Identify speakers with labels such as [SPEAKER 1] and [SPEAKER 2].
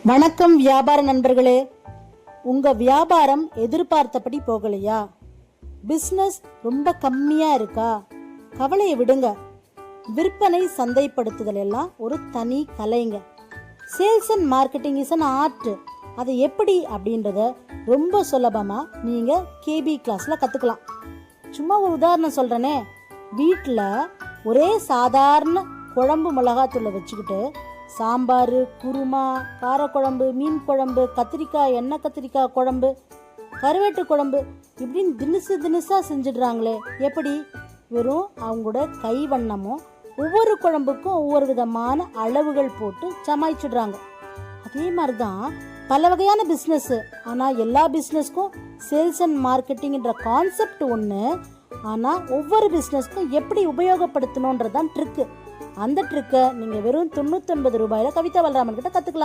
[SPEAKER 1] வணக்கம் வியாபார நண்பர்களே. உங்க வியாபாரம் எதிர்பார்த்தபடி போகலையா? பிசினஸ் ரொம்ப கம்மியா இருக்கா? கவலையை விடுங்க. விற்பனை சந்தைப்படுத்துதல் எல்லாம் ஒரு தனி கலைங்க. Sales and marketing is an art. அது எப்படி அப்படின்றத ரொம்ப சுலபமா நீங்க கேபி கிளாஸ்ல கத்துக்கலாம். சும்மா ஒரு உதாரணம் சொல்றேனே, வீட்டில் ஒரே சாதாரண குழம்பு மிளகாத்தூளை வச்சுக்கிட்டு சாம்பார், குருமா, காரக்குழம்பு, மீன் குழம்பு, கத்திரிக்காய், எண்ணெய் கத்திரிக்காய் குழம்பு, கருவேட்டு குழம்பு இப்படின்னு தினுசா செஞ்சிடுறாங்களே. எப்படி? வெறும் அவங்களோட கைவண்ணமும் ஒவ்வொரு குழம்புக்கும் ஒவ்வொரு விதமான அளவுகள் போட்டு சமாளிச்சுடுறாங்க. அதே மாதிரி தான் பல வகையான பிஸ்னஸ். ஆனால் எல்லா பிஸ்னஸ்க்கும் சேல்ஸ் அண்ட் மார்க்கெட்டிங்ன்ற கான்செப்ட் ஒன்று. ஆனால் ஒவ்வொரு பிஸ்னஸ்க்கும் எப்படி உபயோகப்படுத்தணுன்றதான் ட்ரிக்கு. அந்த ட்ரிக்கை நீங்கள் வெறும் 99 ரூபாயில் கவிதா பலராமன் கிட்ட கற்றுக்கலாம்.